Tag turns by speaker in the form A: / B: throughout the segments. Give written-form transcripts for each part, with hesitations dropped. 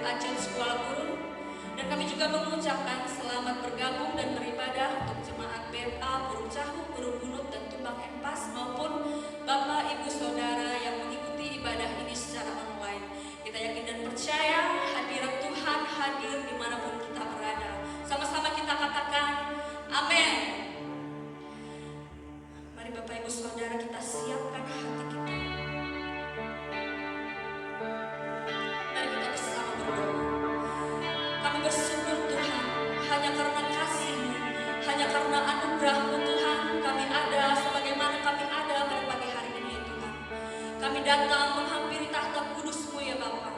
A: BMA Church Kuala Gurun. Dan kami juga mengucapkan selamat bergabung dan beribadah untuk jemaat BMA Puruk Cahu, Puruk Bunut, dan Tumbang Empas maupun Bapak Ibu Saudara yang mengikuti ibadah ini secara online. Kita yakin dan percaya hadirat Tuhan hadir dimanapun kita berada. Sama-sama kita katakan amin. Mari Bapak Ibu Saudara kita siapkan hati kita. Mari kita bersama berdoa. Kami bersyukur Tuhan, hanya karena kasih-Mu, hanya karena anugerah-Mu Tuhan, kami ada sebagaimana kami ada pada pagi hari ini ya Tuhan. Kami datang menghampiri tahta kudus-Mu ya Bapa.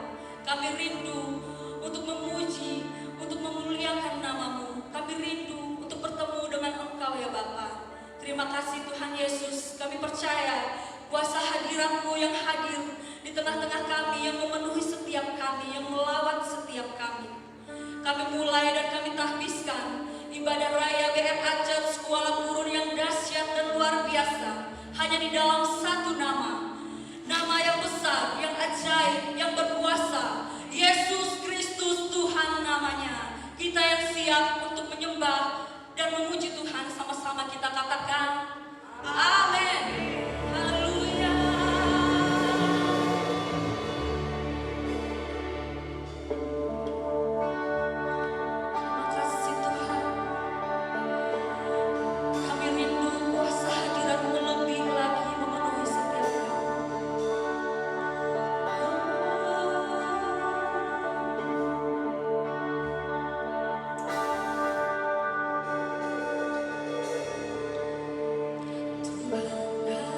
A: Kami rindu untuk memuji, untuk memuliakan nama-Mu. Kami rindu untuk bertemu dengan Engkau ya Bapa. Terima kasih Tuhan Yesus, kami percaya kuasa hadirat-Mu yang hadir di tengah-tengah kami, yang memenuhi setiap kami, yang melawat setiap kami. Kami mulai dan kami tahbiskan ibadah raya BMA Church Kuala Gurun yang dahsyat dan luar biasa hanya di dalam satu nama. Nama yang besar, yang ajaib, yang berkuasa, Yesus Kristus Tuhan namanya. Kita yang siap untuk menyembah dan memuji Tuhan, sama-sama kita katakan amin. Haleluya. Terima kasih Tuhan. Kami rindu kuasa hadirat-Mu lebih lagi memenuhi setiap kami. Tuhan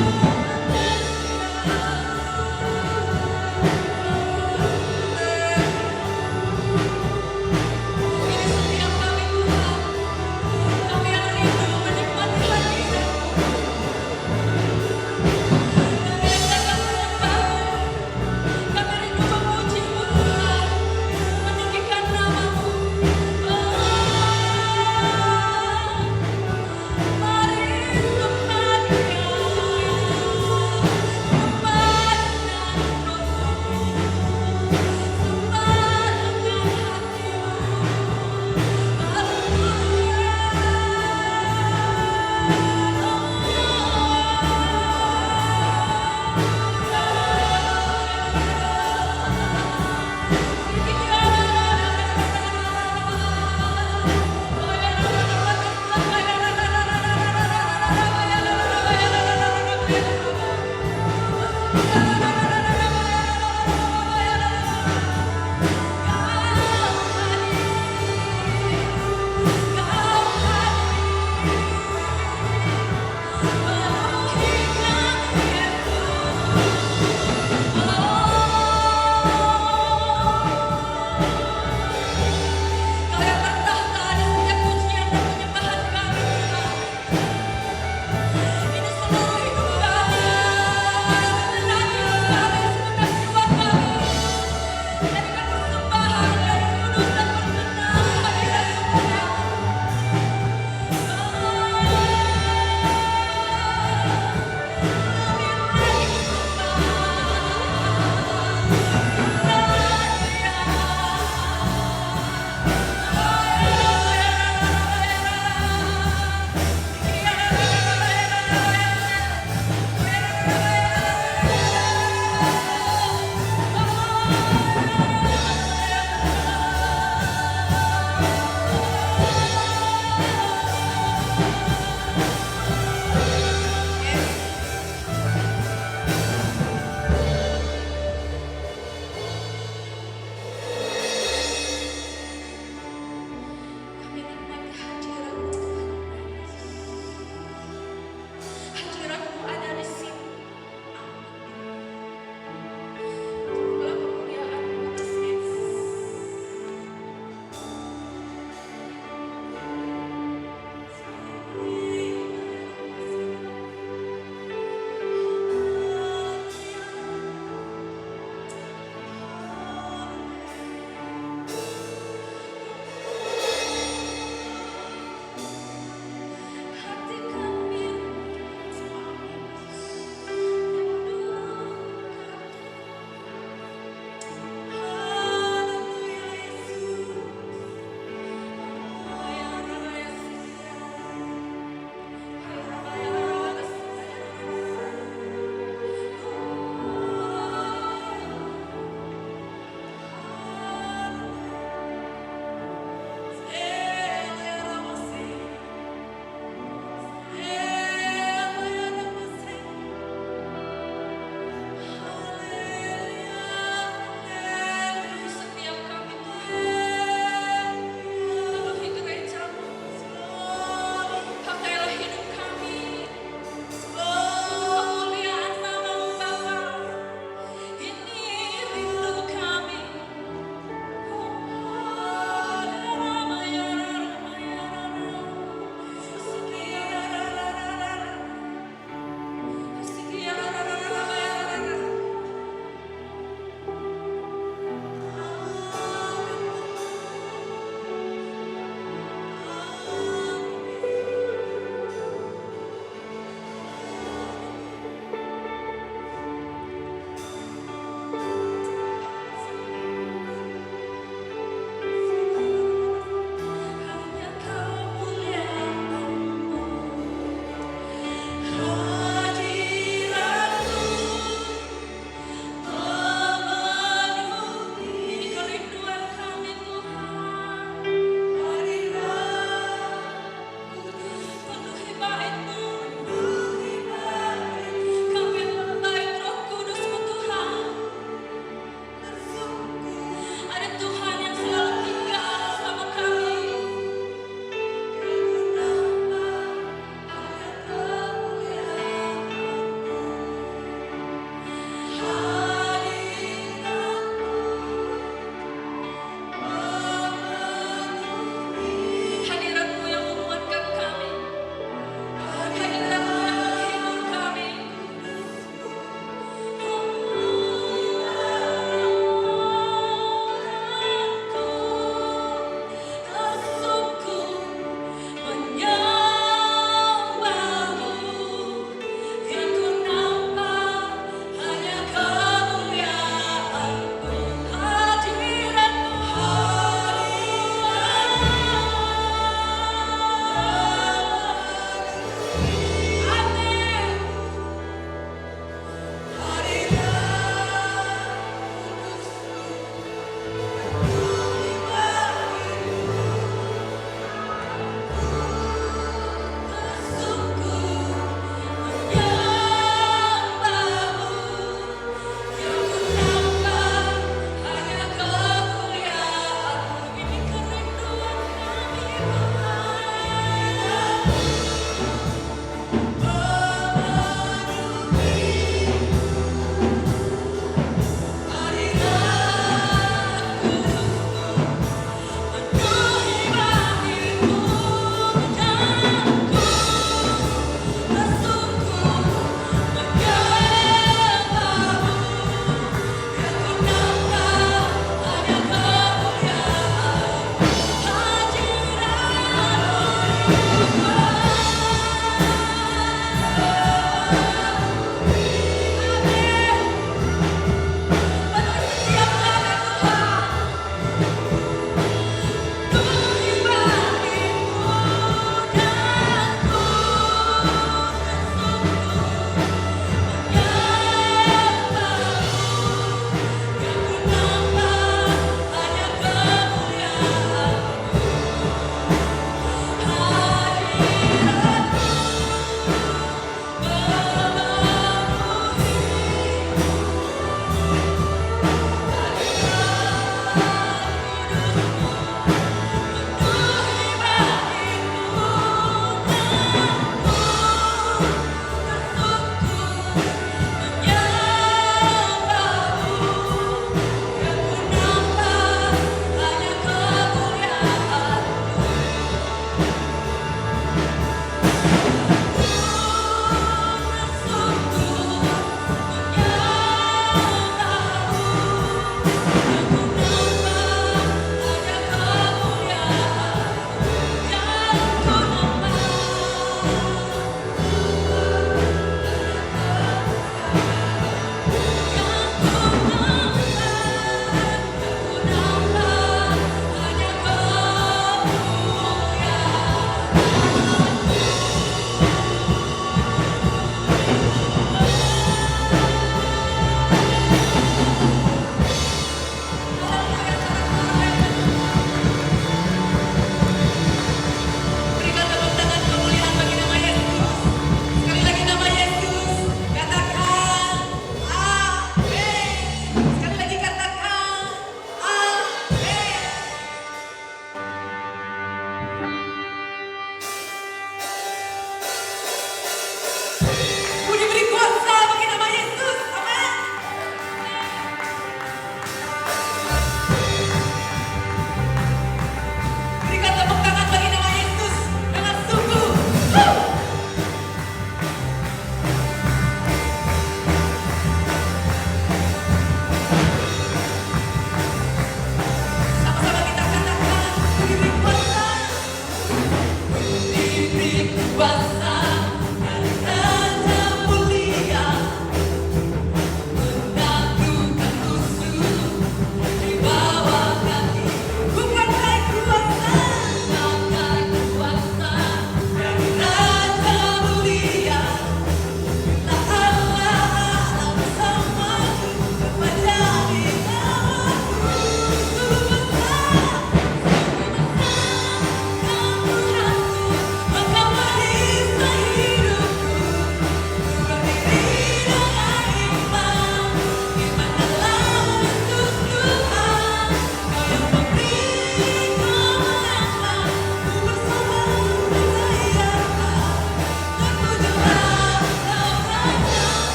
A: Ini seluruh hidup kami.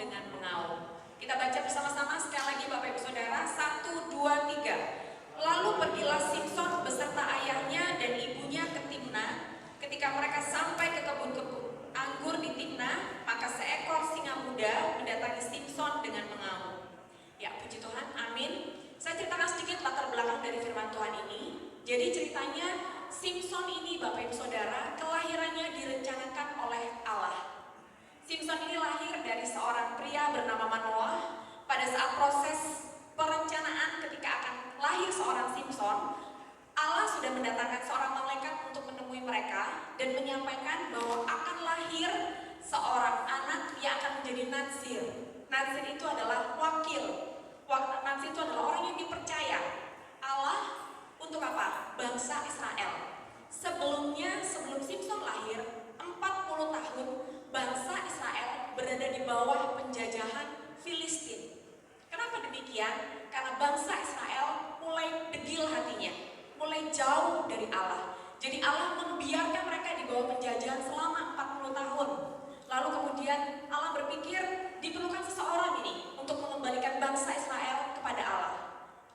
B: dengan mengaum. Kita baca bersama-sama sekali lagi Bapak Ibu Saudara, 1, 2, 3. Lalu pergilah Simson beserta ayahnya dan ibunya ke Timna. Ketika mereka sampai ke kebun-kebun anggur di Timna, maka seekor singa muda mendatangi Simson dengan mengaum. Ya, puji Tuhan, amin. Saya ceritakan sedikit latar belakang dari firman Tuhan ini. Jadi ceritanya Simson ini Bapak Ibu Saudara, kelahirannya direncanakan oleh Allah. Simson ini lahir dari seorang pria bernama Manoah. Pada saat proses perencanaan ketika akan lahir seorang Simson, Allah sudah mendatangkan seorang malaikat untuk menemui mereka dan menyampaikan bahwa akan lahir seorang anak yang akan menjadi Natsir. Natsir itu adalah wakil. Natsir itu adalah orang yang dipercaya Allah untuk apa? Bangsa Israel. Sebelum Simson lahir, 40 tahun bangsa Israel berada di bawah penjajahan Filistin. Kenapa demikian? Karena bangsa Israel mulai degil hatinya, mulai jauh dari Allah. Jadi Allah membiarkan mereka di bawah penjajahan selama 40 tahun. Lalu kemudian Allah berpikir diperlukan seseorang ini untuk mengembalikan bangsa Israel kepada Allah.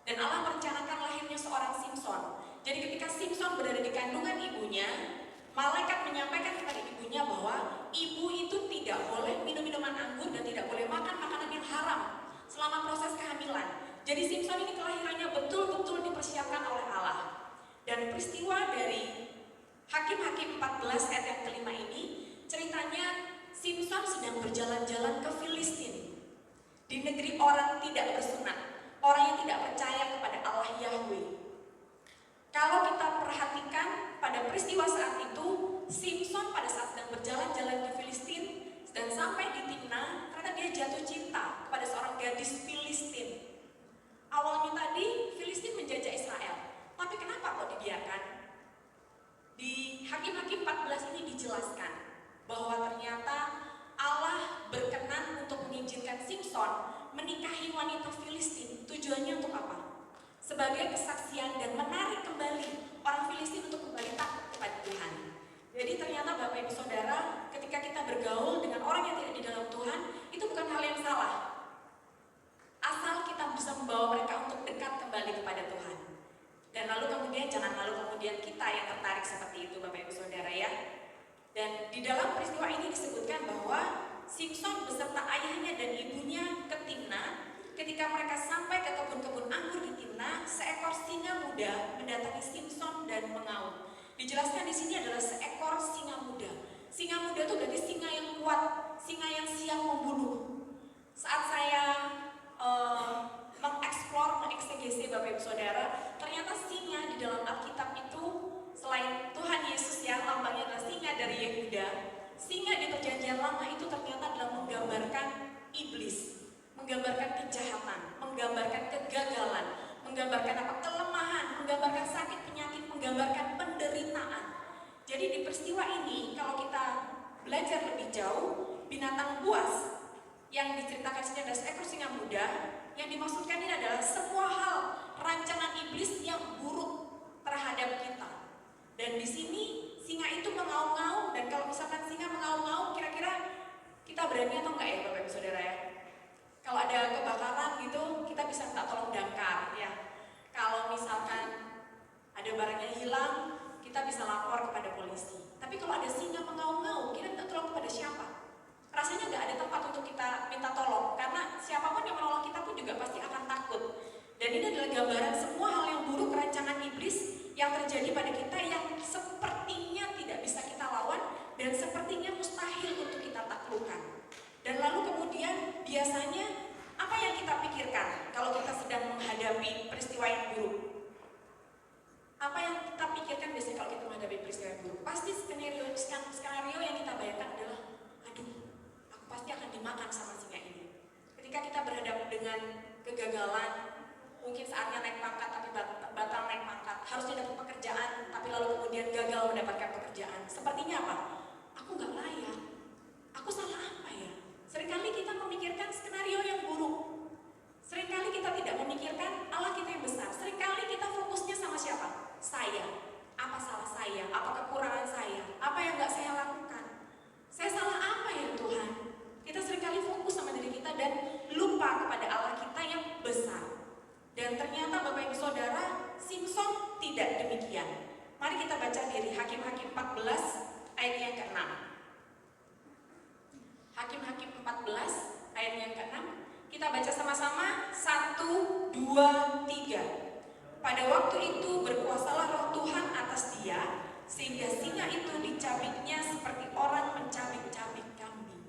B: Dan Allah merencanakan lahirnya seorang Simson. Jadi ketika Simson berada di kandungan ibunya, malaikat menyampaikan kepada ibunya bahwa ibu itu tidak boleh minum minuman anggur dan tidak boleh makan makanan yang haram selama proses kehamilan. Jadi Simson ini kelahirannya betul-betul dipersiapkan oleh Allah. Dan peristiwa dari Hakim-Hakim 14 ayat yang kelima ini, ceritanya Simson sedang berjalan-jalan ke Filistin, di negeri orang tidak bersunat, orang yang tidak percaya kepada Allah Yahweh. Kalau kita perhatikan pada peristiwa saat itu, Simson pada saat sedang berjalan-jalan ke Filistin dan sampai di Timna, ternyata dia jatuh cinta kepada seorang gadis Filistin. Awalnya tadi Filistin menjajah Israel, tapi kenapa kok dibiarkan? Di Hakim-Hakim 14 ini dijelaskan bahwa ternyata Allah berkenan untuk mengizinkan Simson menikahi wanita Filistin. Tujuannya untuk apa? Sebagai kesaksian dan menarik kembali orang Filistin untuk kembali takut kepada Tuhan. Jadi ternyata Bapak Ibu Saudara, ketika kita bergaul dengan orang yang tidak di dalam Tuhan, itu bukan hal yang salah. Asal kita bisa membawa mereka untuk dekat kembali kepada Tuhan. Dan lalu kemudian kita yang tertarik seperti itu Bapak Ibu Saudara ya. Dan di dalam peristiwa ini disebutkan bahwa Simson beserta ayahnya dan ibunya ke Timna. Ketika mereka sampai ke kebun-kebun anggur di Timna, seekor singa muda mendatangi Simson dan mengaum. Dijelaskan di sini adalah seekor singa muda. Singa muda itu berarti singa yang kuat, singa yang siap membunuh. Saat saya mengeksegesi Bapak Ibu Saudara, ternyata singa di dalam Alkitab itu selain Tuhan Yesus yang lambangnya adalah singa dari Yehuda, singa di Perjanjian Lama itu ternyata adalah menggambarkan iblis, menggambarkan kejahatan, menggambarkan kegagalan, menggambarkan apa? Kelemahan, menggambarkan sakit penyakit, menggambarkan penderitaan. Jadi di peristiwa ini kalau kita belajar lebih jauh, binatang buas yang diceritakan sini adalah seekor singa muda. Yang dimaksudkan ini adalah semua hal rancangan iblis yang buruk terhadap kita. Dan di sini singa itu mengaum-ngaum, dan kalau misalkan singa mengaum-ngaum, kira-kira kita berani atau enggak ya Bapak Ibu Saudara ya? Kalau ada kebakaran gitu, kita bisa minta tolong damkar ya. Kalau misalkan ada barang yang hilang, kita bisa lapor kepada polisi. Tapi kalau ada singa mengaum-ngaum, kita minta tolong kepada siapa? Rasanya nggak ada tempat untuk kita minta tolong, karena siapapun yang menolong kita pun juga pasti akan takut. Dan ini adalah gambaran semua hal yang buruk rancangan iblis yang terjadi pada kita, yang sepertinya tidak bisa kita lawan dan sepertinya mustahil untuk kita taklukkan. Dan lalu kemudian biasanya apa yang kita pikirkan kalau kita sedang menghadapi peristiwa yang buruk? Apa yang kita pikirkan biasanya kalau kita menghadapi peristiwa yang buruk? Pasti skenario yang kita bayangkan adalah, aduh, aku pasti akan dimakan sama singa ini. Ketika kita berhadapan dengan kegagalan, mungkin saatnya naik pangkat tapi batal naik pangkat, harusnya dapat pekerjaan tapi lalu kemudian gagal mendapatkan pekerjaan. Sepertinya apa? Aku nggak layak. Aku salah apa ya? Seringkali kita memikirkan skenario yang buruk. Seringkali kita tidak memikirkan Allah kita yang besar. Seringkali kita fokusnya sama siapa? Saya. Apa salah saya? Apa kekurangan saya? Apa yang nggak saya lakukan? Saya salah apa ya Tuhan? Kita seringkali fokus sama diri kita ayat yang ke-6. Kita baca sama-sama, 1, 2, 3. Pada waktu itu berkuasalah roh Tuhan atas dia, sehingga singa itu dicabiknya seperti orang mencabik-cabik kambing.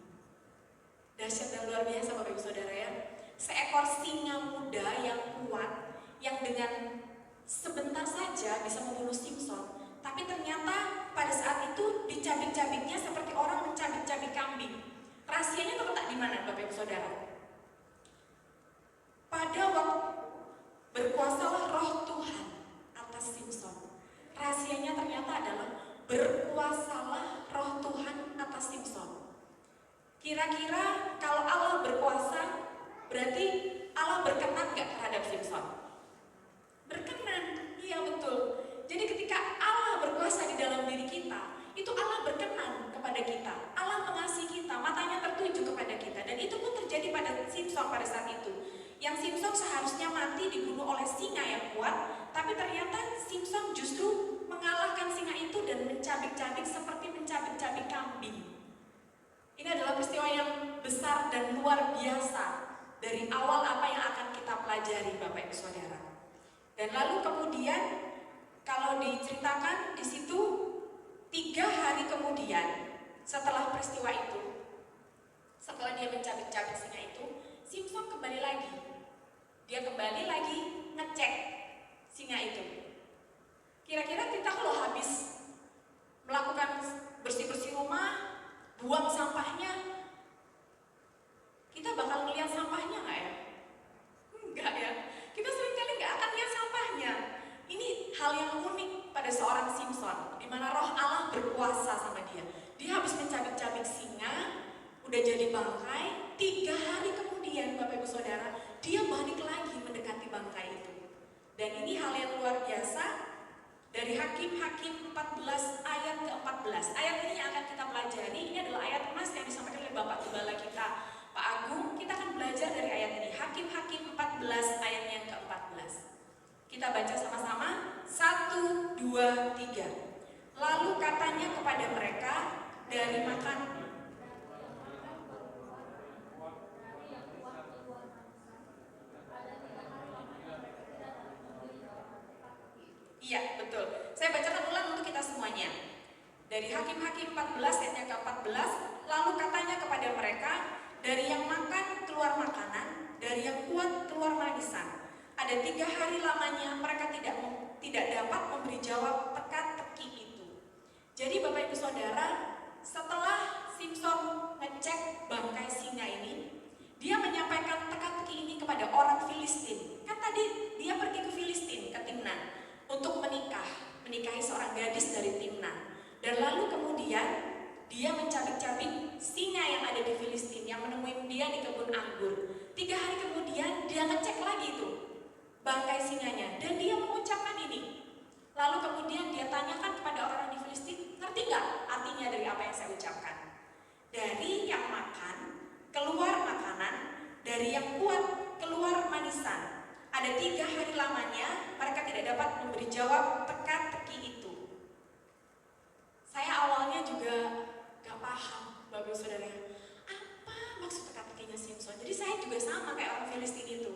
B: Dahsyat dan luar biasa Bapak Ibu Saudara ya. Seekor singa muda yang kuat, yang dengan sebentar saja bisa membunuh Simson, tapi ternyata pada saat itu dicabik-cabiknya seperti orang mencabik-cabik kambing. Rahasianya terletak di mana Bapak Ibu Saudara? Pada waktu berkuasalah roh Tuhan atas Simson. Rahasianya ternyata adalah berkuasalah roh Tuhan atas Simson. Kira-kira kalau Allah berkuasa, berarti Allah berkenan gak terhadap Simson? Berkenan, iya betul. Jadi ketika Allah berkuasa di dalam diri kita, itu Allah berkenan kepada kita. Allah mengasihi kita, matanya tertuju kepada kita. Dan itu pun terjadi pada Simson pada saat itu. Yang Simson seharusnya mati dibunuh oleh singa yang kuat, tapi ternyata Simson justru mengalahkan singa itu dan mencabik-cabik seperti mencabik-cabik kambing. Ini adalah peristiwa yang besar dan luar biasa dari awal apa yang akan kita pelajari Bapak Ibu Saudara. Dan lalu kemudian kalau diceritakan di situ 3 hari kemudian setelah peristiwa itu, setelah dia mencabik-cabik singa itu, Simson kembali lagi. Dia kembali lagi ngecek singa itu. Kira-kira kita kalau habis melakukan bersih-bersih rumah, buang sampahnya, kita bakal melihat sampahnya nggak ya? Enggak ya. Kita seringkali nggak akan lihat sampahnya. Ini hal yang unik pada seorang Simson, di mana roh Allah berkuasa sama dia. Dia habis mencabik-cabik singa, udah jadi bangkai, 3 hari kemudian Bapak Ibu Saudara, dia balik lagi mendekati bangkai itu. Dan ini hal yang luar biasa. Dari Hakim-Hakim 14 ayat ke-14. Ayat ini yang akan kita pelajari, ini adalah ayat emas yang disampaikan oleh Bapak Gembala kita, Pak Agung. Kita akan belajar dari ayat ini, Hakim-Hakim 14 ayat yang ke-14. Kita baca sama-sama, 1, 2, 3. Lalu katanya kepada mereka, dari makan iya, betul. Saya bacakan ulang untuk kita semuanya. Dari Hakim-Hakim 14 ayat yang ke-14, lalu katanya kepada mereka, dari yang makan keluar makanan, dari yang kuat keluar manisan. Ada 3 hari lamanya mereka tidak dapat memberi jawab teka-teki itu. Jadi Bapak Ibu Saudara, setelah Simson ngecek bangkai singa ini, dia menyampaikan teka-teki ini kepada orang Filistin. Kan tadi dia pergi ke Filistin, ke Timna, untuk menikahi seorang gadis dari Timna. Dan lalu kemudian dia mencabik-cabik singa yang ada di Filistin, yang menemui dia di kebun anggur. 3 hari kemudian dia ngecek lagi itu bangkai singanya, dan dia mengucapkan ini. Lalu kemudian dia tanyakan kepada orang di Filistin, ngerti nggak artinya dari apa yang saya ucapkan? Dari yang makan keluar makanan, dari yang kuat keluar manisan. Ada 3 hari lamanya mereka tidak dapat memberi jawab teka-teki itu. Saya awalnya juga gak paham Bapak Ibu Saudara, apa maksud teka-tekinya Simson. Jadi saya juga sama kayak orang Filistin itu.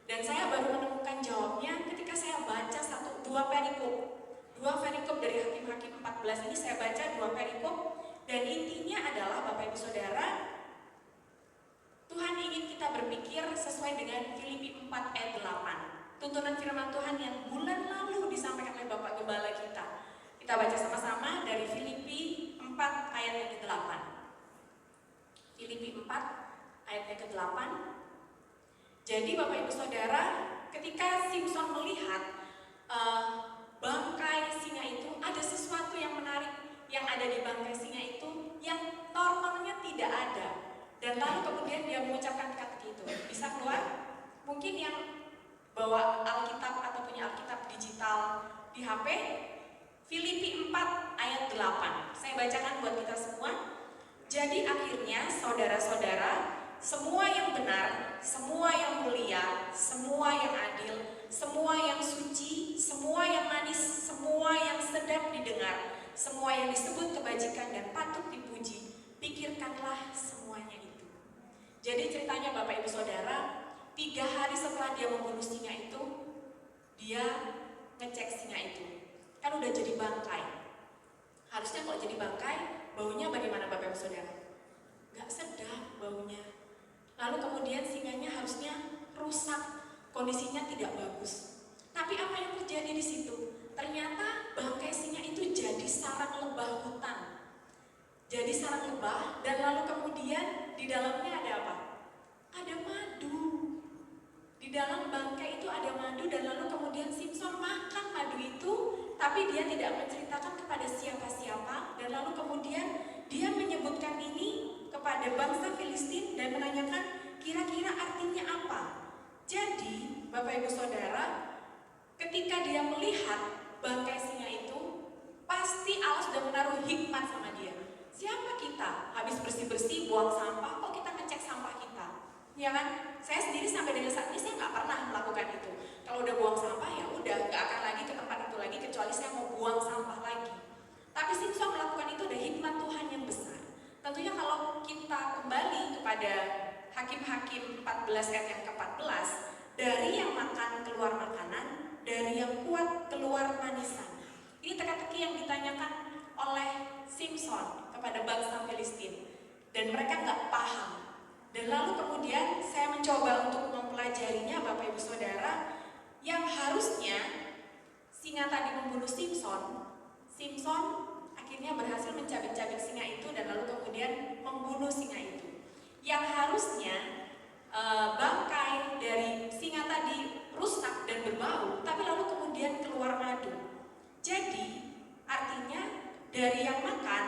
B: Dan saya baru menemukan jawabnya ketika saya baca 2 perikop. 2 perikop dari Hakim-Hakim 14 ini saya baca 2 perikop. Dan intinya adalah Bapak Ibu Saudara, Tuhan ingin kita berpikir sesuai dengan Filipi 4 ayat 8. Tuntunan firman Tuhan yang bulan lalu disampaikan oleh Bapak Gembala kita. Kita baca sama-sama dari Filipi 4 ayat yang ke-8. Filipi 4 ayat yang ke-8. Jadi Bapak Ibu Saudara, ketika Simson melihat bangkai singa itu, ada sesuatu yang menarik yang ada di bangkai singa itu yang normalnya tidak ada. Dan lalu kemudian dia mengucapkan teka-teki itu. Bisa keluar? Mungkin yang bawa Alkitab atau punya Alkitab digital di HP, Filipi 4 ayat 8. Saya bacakan buat kita semua. Jadi akhirnya saudara-saudara, semua yang benar, semua yang mulia, semua yang adil, semua yang suci, semua yang manis, semua yang sedap didengar, semua yang disebut kebajikan dan patut dipuji, pikirkanlah semuanya itu. Jadi Jadi ceritanya Bapak Ibu Saudara, 3 hari setelah dia membunuh singa itu, dia ngecek singa itu. Kan udah jadi bangkai. Harusnya kalau jadi bangkai, baunya bagaimana Bapak Ibu Saudara? Gak sedap baunya. Lalu kemudian singanya harusnya rusak, kondisinya tidak bagus. Tapi apa yang terjadi di situ? Ternyata bangkai singa itu jadi sarang lebah hutan. Jadi sarang lebah, dan lalu kemudian di dalamnya ada apa? Ada madu. Di dalam bangkai itu ada madu, dan lalu kemudian Simpson makan madu itu, tapi dia tidak menceritakan kepada siapa-siapa, dan lalu kemudian dia menyebutkan ini kepada bangsa Filistin dan menanyakan kira-kira artinya apa. Jadi Bapak Ibu Saudara, ketika dia melihat bangkai singa itu, pasti Allah sudah menaruh hikmat sama dia. Siapa kita? Habis bersih-bersih, buang sampah, kok kita ngecek sampah kita? Ya kan? Saya sendiri sampai dengan saat ini saya nggak pernah melakukan itu. Kalau udah buang sampah ya udah, nggak akan lagi ke tempat itu lagi kecuali saya mau buang sampah lagi. Tapi Simpson melakukan itu ada hikmat Tuhan yang besar. Tentunya kalau kita kembali kepada Hakim-Hakim 14 ayat yang ke-14, dari yang makan keluar makanan, dari yang kuat keluar manisan. Ini teka-teki yang ditanyakan oleh Simpson kepada bangsa Filistin, dan mereka nggak paham. Dan lalu kemudian saya mencoba untuk mempelajarinya Bapak Ibu Saudara, yang harusnya singa tadi membunuh Simpson akhirnya berhasil mencabik-cabik singa itu dan lalu kemudian membunuh singa itu. Yang harusnya bangkai dari singa tadi rusak dan berbau, tapi lalu kemudian keluar madu. Jadi artinya dari yang makan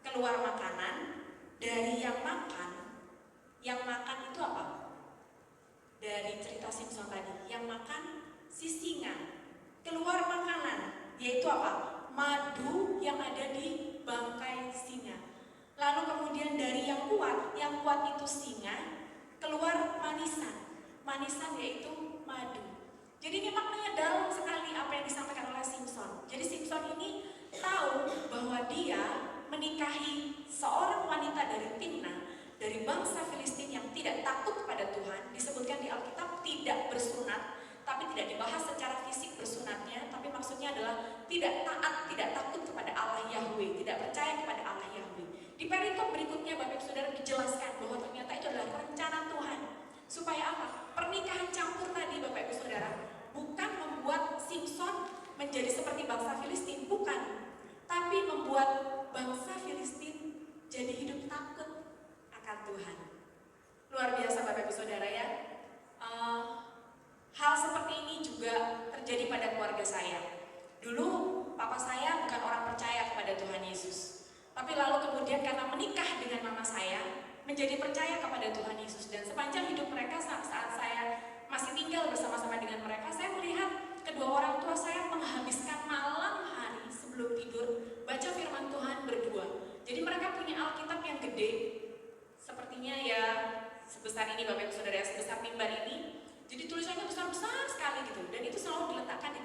B: keluar makanan, dari yang makan itu apa? Dari cerita Simpson tadi, yang makan si singa, keluar makanan, yaitu apa? Madu yang ada di bangkai singa. Lalu kemudian dari yang kuat itu singa, keluar manisan yaitu madu. Jadi ini maknanya dalam sekali apa yang disampaikan oleh Simpson. Jadi Simpson ini tahu bahwa dia menikahi seorang wanita dari Timna, dari bangsa Filistin yang tidak takut kepada Tuhan. Disebutkan di Alkitab tidak bersunat, tapi tidak dibahas secara fisik bersunatnya, tapi maksudnya adalah tidak taat, tidak takut kepada Allah Yahweh, tidak percaya kepada Allah Yahweh. Di perikop berikutnya Bapak Ibu Saudara dijelaskan bahwa ternyata itu adalah rencana Tuhan. Supaya apa? Pernikahan campur tadi Bapak Ibu Saudara bukan membuat Simpson menjadi seperti bangsa Filistin, bukan. Tapi membuat bangsa Filistin jadi hidup takut akan Tuhan. Luar biasa Bapak Ibu Saudara ya. Hal seperti ini juga terjadi pada keluarga saya. Dulu papa saya bukan orang percaya kepada Tuhan Yesus, tapi lalu kemudian karena menikah dengan mama saya menjadi percaya kepada Tuhan Yesus. Dan sepanjang hidup mereka saat saya masih tinggal bersama-sama dengan mereka, saya melihat kedua orang tua saya menghabiskan malam hari sebelum tidur baca firman Tuhan berdua. Jadi mereka punya Alkitab yang gede, sepertinya ya sebesar ini Bapak Ibu Saudara, sebesar mimbar ini. Jadi tulisannya besar-besar sekali gitu, dan itu selalu diletakkan di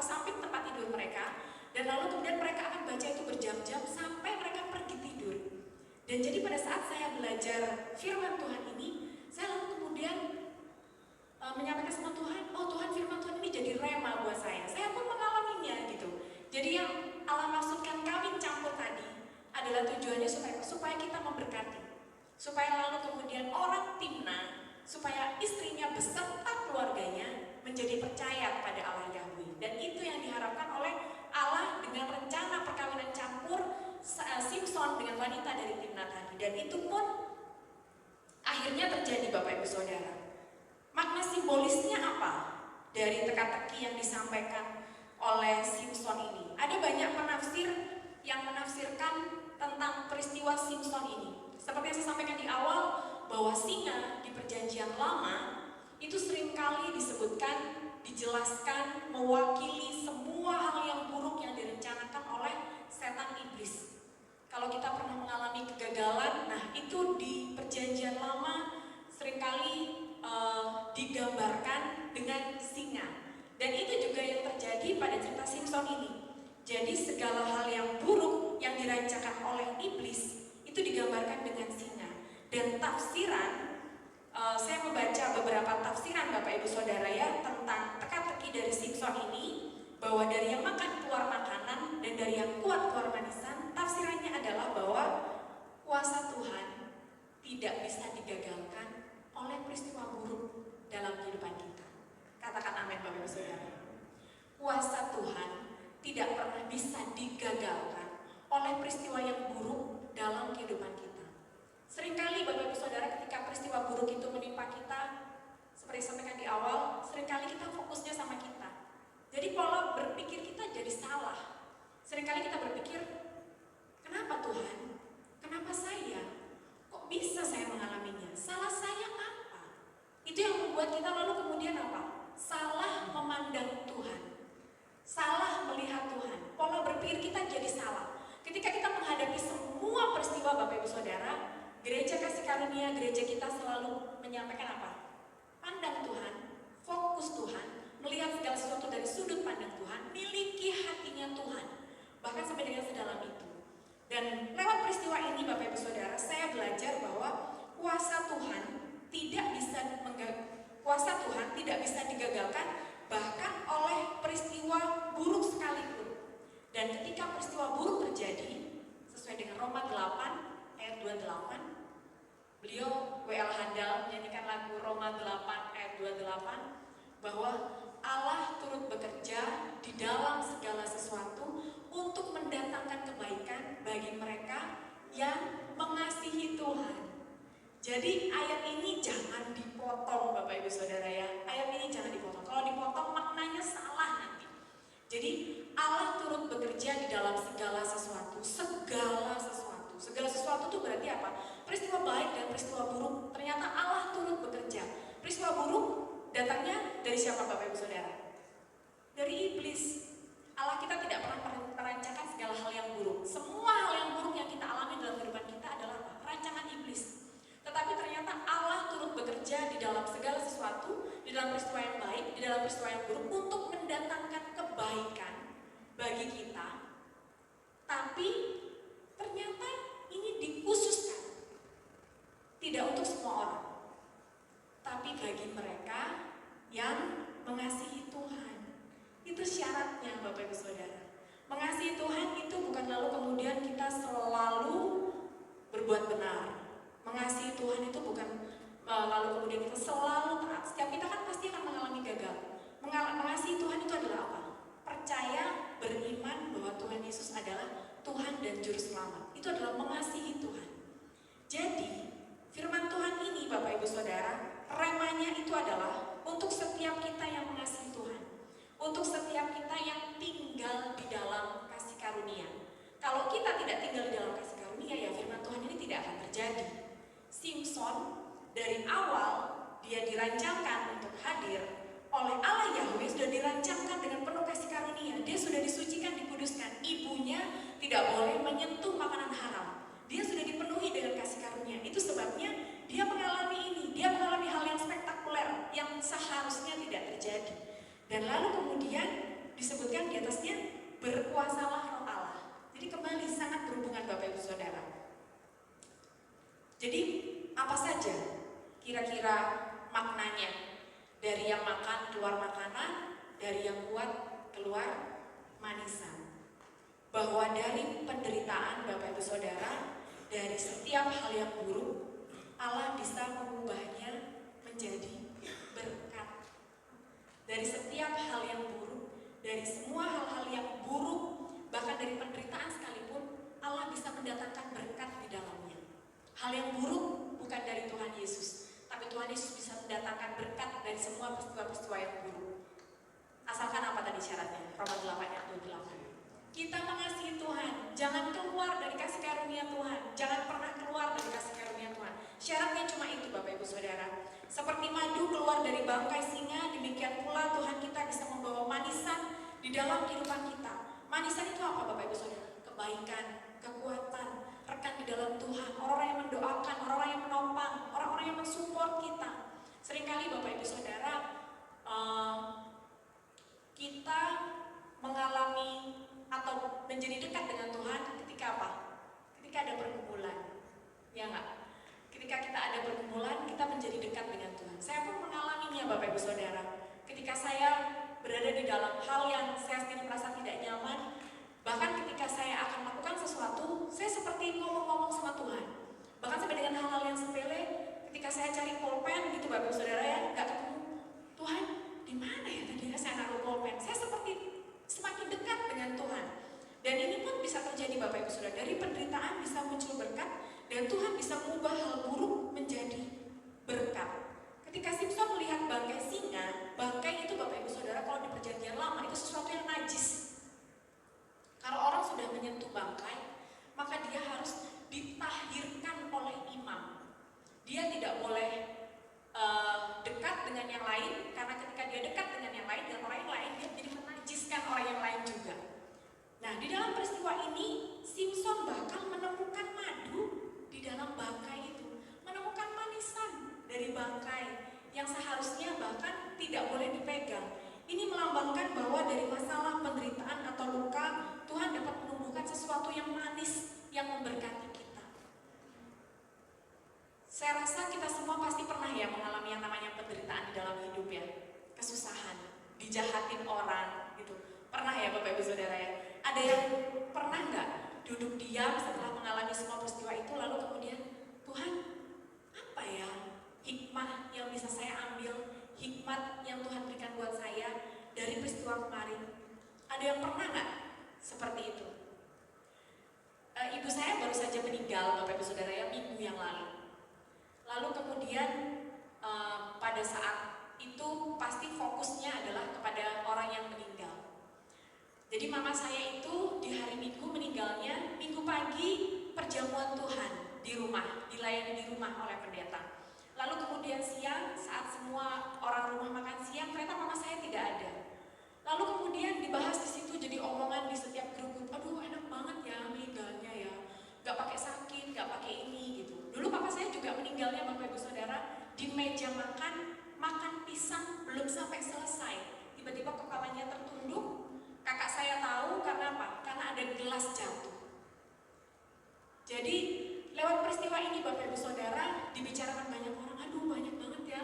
B: samping tempat tidur mereka. Dan lalu kemudian mereka akan baca itu berjam-jam sampai mereka pergi tidur. Dan jadi pada saat saya belajar firman Tuhan ini, saya lalu kemudian menyampaikan sama Tuhan, oh Tuhan, firman Tuhan ini jadi rema buat saya. Saya pun mengalaminya gitu. Jadi yang Allah maksudkan kawin campur tadi adalah tujuannya supaya kita memberkati, supaya lalu kemudian orang Timna, supaya istrinya beserta keluarganya menjadi percaya kepada Allah Yahweh. Dan itu yang diharapkan oleh Allah dengan rencana perkawinan campur Simpson dengan wanita dari Timna tadi. Dan itu pun akhirnya terjadi Bapak Ibu Saudara. Makna simbolisnya apa dari teka-teki yang disampaikan oleh Simpson ini? Ada banyak penafsir yang menafsirkan tentang peristiwa Simpson ini. Seperti yang saya sampaikan di awal, bahwa singa di perjanjian lama itu seringkali disebutkan, dijelaskan mewakili semua hal yang buruk yang direncanakan oleh setan iblis. Kalau kita pernah mengalami kegagalan, nah itu di perjanjian lama seringkali digambarkan dengan singa. Dan itu juga yang terjadi pada cerita Simpson ini. Jadi segala hal yang buruk yang dirancangkan oleh iblis itu digambarkan dengan singa. Dan tafsiran saya membaca beberapa tafsiran Bapak Ibu Saudara ya tentang teka-teki dari Simpson ini, bahwa dari yang makan keluar makanan dan dari yang kuat keluar manisan. Tafsirannya adalah bahwa kuasa Tuhan tidak bisa digagalkan oleh peristiwa buruk dalam kehidupan kita. Katakan amin Bapak Ibu Saudara. Kuasa Tuhan tidak pernah bisa digagalkan oleh peristiwa yang buruk dalam kehidupan kita. Seringkali Bapak Ibu Saudara ketika peristiwa buruk itu menimpa kita, seperti sampaikan di awal, seringkali kita fokusnya sama kita. Jadi pola berpikir kita jadi salah. Seringkali kita berpikir, kenapa Tuhan? Kenapa saya? Kok bisa saya mengalaminya? Salah saya apa? Itu yang membuat kita lalu kemudian apa? Salah memandang Tuhan, salah melihat Tuhan. Pola berpikir kita jadi salah. Ketika kita menghadapi semua peristiwa Bapak Ibu Saudara, gereja kasih karunia, gereja kita selalu menyampaikan apa? Pandang Tuhan, fokus Tuhan, melihat segala sesuatu dari sudut pandang Tuhan, miliki hatinya Tuhan, bahkan sampai dengan sedalam itu. Dan lewat peristiwa ini Bapak Ibu Saudara, saya belajar bahwa kuasa Tuhan tidak bisa digagalkan bahkan oleh peristiwa buruk sekalipun. Dan ketika peristiwa buruk terjadi, sesuai dengan Roma 8 ayat 28, beliau W.L. Handal menyanyikan lagu Roma 8 ayat 28, bahwa Allah turut bekerja di dalam segala sesuatu untuk mendatangkan kebaikan bagi mereka yang mengasihi Tuhan. Jadi ayat ini jangan dipotong Bapak Ibu Saudara ya. Ayat ini jangan dipotong. Kalau dipotong maknanya salah nanti. Jadi Allah turut bekerja di dalam segala sesuatu. Segala sesuatu. Segala sesuatu itu berarti apa? Peristiwa baik dan peristiwa buruk. Ternyata Allah turut bekerja. Peristiwa buruk datangnya dari siapa Bapak Ibu Saudara? Dari iblis. Allah kita tidak pernah merancangkan segala hal yang buruk. Semua hal yang buruk yang kita alami dalam kehidupan kita adalah apa? Rancangan iblis. Tetapi ternyata Allah turut bekerja di dalam segala sesuatu, di dalam peristiwa yang baik, di dalam peristiwa yang buruk, untuk mendatangkan kebaikan bagi kita. Tapi ternyata ini dikhususkan tidak untuk semua orang, tapi bagi mereka yang mengasihi Tuhan. Itu syaratnya Bapak Ibu Saudara. Mengasihi Tuhan itu bukan lalu kemudian kita selalu berbuat benar. Mengasihi Tuhan itu bukan lalu kemudian kita selalu taat. Setiap kita kan pasti akan mengalami gagal. Mengasihi Tuhan itu adalah apa? Percaya, beriman bahwa Tuhan Yesus adalah Tuhan dan Juru Selamat. Itu adalah mengasihi Tuhan. Jadi firman Tuhan ini Bapak Ibu Saudara, remanya itu adalah untuk setiap kita yang mengasihi Tuhan, untuk setiap kita yang tinggal di dalam kasih karunia. Kalau kita tidak tinggal di dalam kasih karunia, ya firman Tuhan ini tidak akan terjadi. Simpson dari awal dia dirancangkan untuk hadir oleh Allah Yahweh, sudah dirancangkan dengan penuh kasih karunia. Dia sudah disucikan, dikuduskan. Ibunya tidak boleh menyentuh makanan haram. Dia sudah dipenuhi dengan kasih karunia. Itu sebabnya dia mengalami ini. Dia mengalami hal yang spektakuler yang seharusnya tidak terjadi. Dan lalu kemudian disebutkan di atasnya, berkuasalah roh Allah. Jadi kembali sangat berhubungan Bapak Ibu Saudara. Jadi apa saja kira-kira maknanya? Dari yang makan keluar makanan, dari yang kuat keluar manisan. Bahwa dari penderitaan Bapak Ibu Saudara, dari setiap hal yang buruk, Allah bisa mengubahnya menjadi berkat. Dari setiap hal yang buruk, dari semua hal-hal yang buruk, bahkan dari penderitaan sekalipun, Allah bisa mendatangkan berkat di dalamnya. Hal yang buruk bukan dari Tuhan Yesus, tapi Tuhan Yesus bisa mendatangkan berkat dari semua peristiwa-peristiwa yang buruk. Asalkan apa tadi syaratnya? Roma 8 ayat 28. Kita mengasihi Tuhan, jangan keluar dari kasih karunia Tuhan, jangan pernah keluar dari kasih karunia Tuhan. Syaratnya cuma itu Bapak Ibu Saudara. Seperti madu keluar dari bangkai singa, demikian pula Tuhan kita bisa membawa manisan di dalam kehidupan kita. Manisan itu apa Bapak Ibu Saudara? Kebaikan, kekuatan, rekan di dalam Tuhan, orang-orang yang mendoakan, orang-orang yang menopang, orang-orang yang mensupport kita. Seringkali Bapak Ibu Saudara, kita mengalami atau menjadi dekat dengan Tuhan ketika apa? Ketika ada pergumulan, ya enggak? Ketika ketika kita ada pergumulan, kita menjadi dekat dengan Tuhan. Saya pun mengalaminya Bapak Ibu Saudara. Ketika saya berada di dalam hal yang saya sendiri merasa tidak nyaman, bahkan ketika saya akan melakukan sesuatu, saya seperti ngomong-ngomong sama Tuhan. Bahkan sampai dengan hal-hal yang sepele, ketika saya cari pulpen gitu Bapak Ibu Saudara ya, nggak ketemu. Tuhan, di mana ya tadi saya naruh pulpen? Saya seperti semakin dekat dengan Tuhan. Dan ini pun bisa terjadi Bapak Ibu Saudara. Dari penderitaan bisa muncul berkat, dan Tuhan bisa mengubah hal buruk menjadi berkat. Ketika Simson melihat bangkai singa, bangkai itu Bapak Ibu Saudara kalau di perjanjian lama itu sesuatu yang najis. Kalau orang sudah menyentuh bangkai, maka dia harus ditahhirkan oleh imam. Dia tidak boleh dekat dengan yang lain, karena ketika dia dekat dengan yang lain dan orang yang lain, dia jadi menajiskan orang yang lain juga. Nah, di dalam peristiwa ini, Simson bahkan menemukan madu di dalam bangkai itu, menemukan manisan dari bangkai yang seharusnya bahkan tidak boleh dipegang. Ini melambangkan bahwa dari masalah penderitaan atau luka, Tuhan dapat menumbuhkan sesuatu yang manis yang memberkati kita. Saya rasa kita semua pasti pernah ya mengalami yang namanya penderitaan di dalam hidup ya, kesusahan, dijahatin orang gitu. Pernah ya Bapak Ibu Saudara ya? Ada yang pernah nggak duduk diam setelah mengalami semua peristiwa itu, lalu kemudian Tuhan, apa ya hikmah yang bisa saya ambil, hikmat yang Tuhan berikan buat saya dari peristiwa kemarin? Ada yang pernah nggak seperti itu? Ibu saya baru saja meninggal Bapak Ibu Saudara ya, minggu yang lalu. Lalu kemudian pada saat itu pasti fokusnya adalah kepada orang yang meninggal. Jadi mama saya itu di hari Minggu meninggalnya, Minggu pagi perjamuan Tuhan di rumah, dilayani di rumah oleh pendeta. Lalu kemudian siang saat semua orang rumah makan siang, ternyata mama saya tidak ada. Lalu kemudian dibahas di situ, jadi omongan di setiap grup, aduh enak banget ya meninggalnya ya, nggak pakai sakit, nggak pakai ini gitu. Dulu papa saya juga meninggalnya Bapak Ibu Saudara di meja makan pisang belum sampai selesai, tiba-tiba kepalanya tertunduk. Kakak saya tahu karena apa? Karena ada gelas jatuh. Jadi lewat peristiwa ini Bapak Ibu Saudara dibicarakan banyak orang, aduh banyak banget ya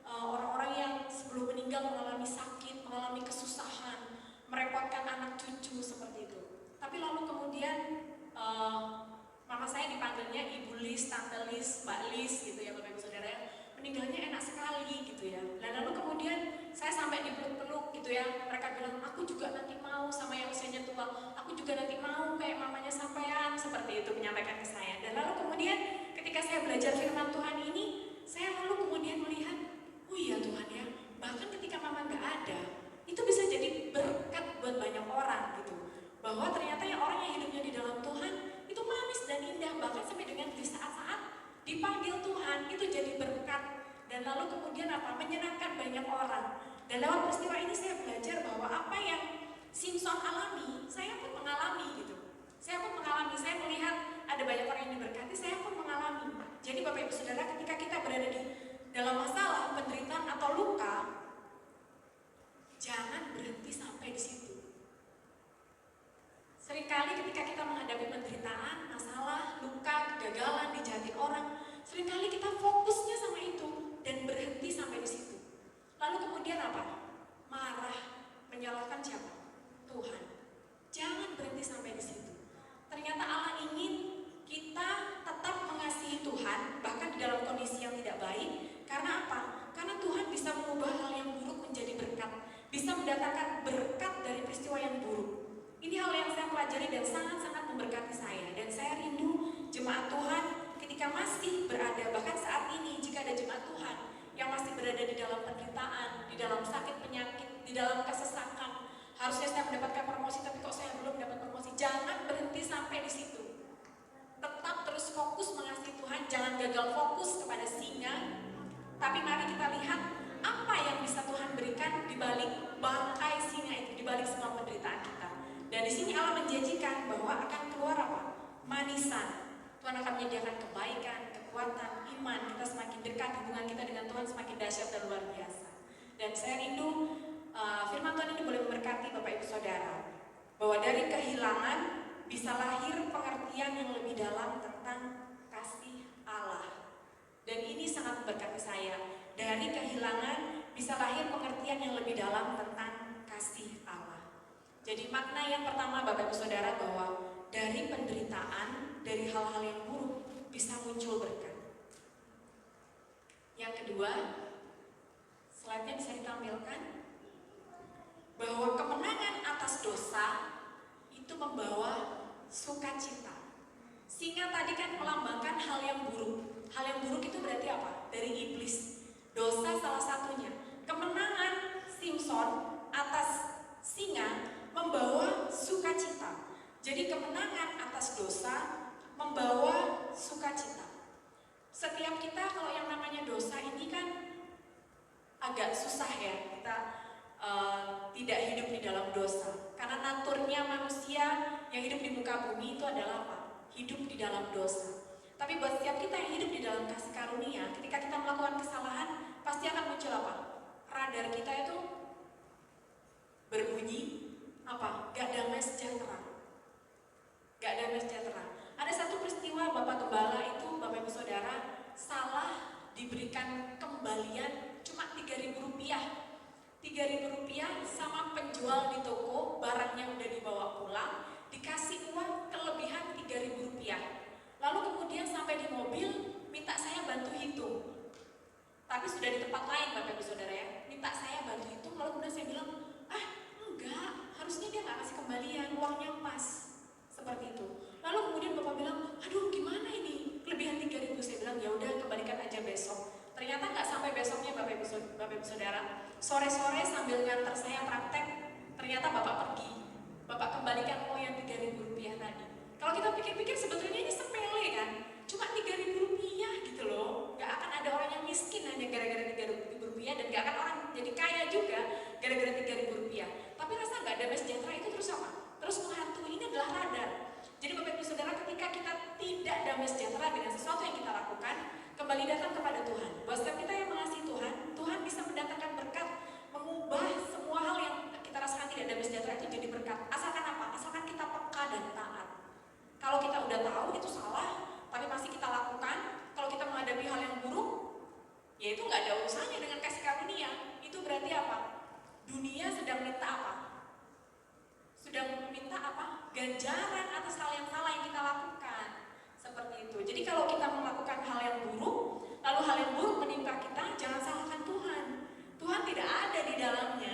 B: orang-orang yang sebelum meninggal mengalami sakit, mengalami kesusahan, merepotkan anak cucu seperti itu. Tapi lalu kemudian mama saya dipanggilnya Ibu Lis, Tante Lis, Mbak Lis gitu ya Bapak Ibu Saudara ya, meninggalnya enak sekali gitu ya. Dan lalu kemudian saya sampai dipeluk-peluk gitu ya, mereka bilang aku juga nanti mau sama yang usianya tua, aku juga nanti mau kayak mamanya sampean, seperti itu menyampaikan ke saya. Dan lalu kemudian ketika saya belajar firman Tuhan ini, saya lalu kemudian melihat, oh iya Tuhan ya, bahkan ketika mama nggak ada, itu bisa jadi berkat buat banyak orang gitu. Bahwa ternyata yang orang yang hidupnya di dalam Tuhan itu manis dan indah, bahkan sampai dengan di saat-saat dipanggil Tuhan itu jadi berkat. Dan lalu kemudian apa? Menyenangkan banyak orang. Dan lewat peristiwa ini saya belajar bahwa apa yang Simson alami, saya pun mengalami gitu. Saya pun mengalami, saya melihat ada banyak orang yang diberkati, saya pun mengalami. Jadi Bapak Ibu Saudara, ketika kita berada di dalam masalah, penderitaan atau luka, jangan berhenti sampai di situ. Seringkali ketika kita menghadapi penderitaan, masalah, luka, kegagalan, dijahatin orang, seringkali kita fokusnya sama itu dan berhenti sampai di situ. Lalu kemudian apa? Marah, menyalahkan siapa? Tuhan. Jangan berhenti sampai di situ. Ternyata Allah ingin kita tetap mengasihi Tuhan, bahkan di dalam kondisi yang tidak baik. Karena apa? Karena Tuhan bisa mengubah hal yang buruk menjadi berkat, bisa mendatangkan berkat dari peristiwa yang buruk. Ini hal yang saya pelajari dan sangat-sangat memberkati saya. Dan saya rindu jemaat Tuhan ketika masih berada, bahkan saat ini jika ada jemaat Tuhan yang masih berada di dalam penderitaan, di dalam sakit penyakit, di dalam kesesakan. Harusnya saya mendapatkan promosi, tapi kok saya belum dapat promosi. Jangan berhenti sampai di situ. Tetap terus fokus mengasihi Tuhan, jangan gagal fokus kepada singa. Tapi mari kita lihat apa yang bisa Tuhan berikan di balik bangkai singa itu, di balik semua penderitaan kita. Dan di sini Allah menjanjikan bahwa akan keluar apa? Manisan. Tuhan akan menyediakan kebaikan, kekuatan, iman. Kita semakin dekat, hubungan kita dengan Tuhan semakin dahsyat dan luar biasa. Dan saya rindu firman Tuhan ini boleh memberkati Bapak Ibu Saudara, bahwa dari kehilangan bisa lahir pengertian yang lebih dalam tentang kasih Allah. sangat memberkati saya. Dari kehilangan bisa lahir pengertian yang lebih dalam tentang kasih Allah. Jadi makna yang pertama Bapak Ibu Saudara bahwa dari penderitaan, dari hal-hal yang buruk bisa muncul berkat. Yang kedua, slide-nya bisa ditampilkan, bahwa kemenangan atas dosa itu membawa sukacita. Singa tadi kan melambangkan hal yang buruk. Hal yang buruk itu berarti apa? Dari iblis. Dosa salah satunya. Kemenangan Simson atas singa membawa sukacita. Jadi kemenangan atas dosa membawa sukacita. Setiap kita kalau yang namanya dosa ini kan agak susah ya, kita tidak hidup di dalam dosa. Karena naturnya manusia yang hidup di muka bumi itu adalah apa? Hidup di dalam dosa. Tapi buat setiap kita yang hidup di dalam kasih karunia, ketika kita melakukan kesalahan, pasti akan muncul apa? Radar kita itu berbunyi apa? Gak damai sejahtera. Gak damai sejahtera. Ada satu peristiwa Bapak Gembala itu, Bapak Ibu Saudara, salah diberikan kembalian cuma Rp3.000. Rp3.000 sama penjual di toko, barangnya udah dibawa pulang, dikasih uang kelebihan Rp3.000. Lalu kemudian sampai di mobil, minta saya bantu hitung. Tapi sudah di tempat lain Bapak Ibu Saudara ya, minta saya bantu hitung, lalu kemudian saya bilang, enggak, harusnya dia nggak kasih kembalian, uangnya pas. Seperti itu. Lalu kemudian Bapak bilang, aduh gimana ini, kelebihan Rp3.000. Saya bilang, ya udah kembalikan aja besok. Ternyata nggak sampai besoknya Bapak Ibu Saudara, sore-sore sambil nganter saya praktek, ternyata Bapak pergi. Bapak kembalikan yang Rp3.000 tadi. Kalau kita pikir-pikir sebetulnya ini sepele kan, cuma Rp3.000 gitu loh. Gak akan ada orang yang miskin hanya gara-gara Rp3.000 dan gak akan orang jadi kaya juga gara-gara Rp3.000. Tapi rasa gak damai sejahtera itu terus apa? Terus menghantui. Ini adalah radar. Jadi Bapak Ibu Saudara, ketika kita tidak damai sejahtera dengan sesuatu yang kita lakukan, kembali datang kepada Tuhan. Buat setiap kita yang mengasihi Tuhan, Tuhan bisa mendatangkan berkat, mengubah semua hal yang kita rasakan tidak damai sejahtera itu jadi berkat. Asalkan apa? Asalkan kita peka dan taat. Kalau kita udah tahu itu salah, tapi masih kita lakukan, kalau kita menghadapi hal yang buruk, ya itu nggak ada urusannya dengan kasih karunia. Itu berarti apa? Dunia sedang minta apa? Sedang meminta apa? Ganjaran atas hal yang salah yang kita lakukan. Seperti itu. Jadi kalau kita melakukan hal yang buruk, lalu hal yang buruk menimpa kita, jangan salahkan Tuhan. Tuhan tidak ada di dalamnya.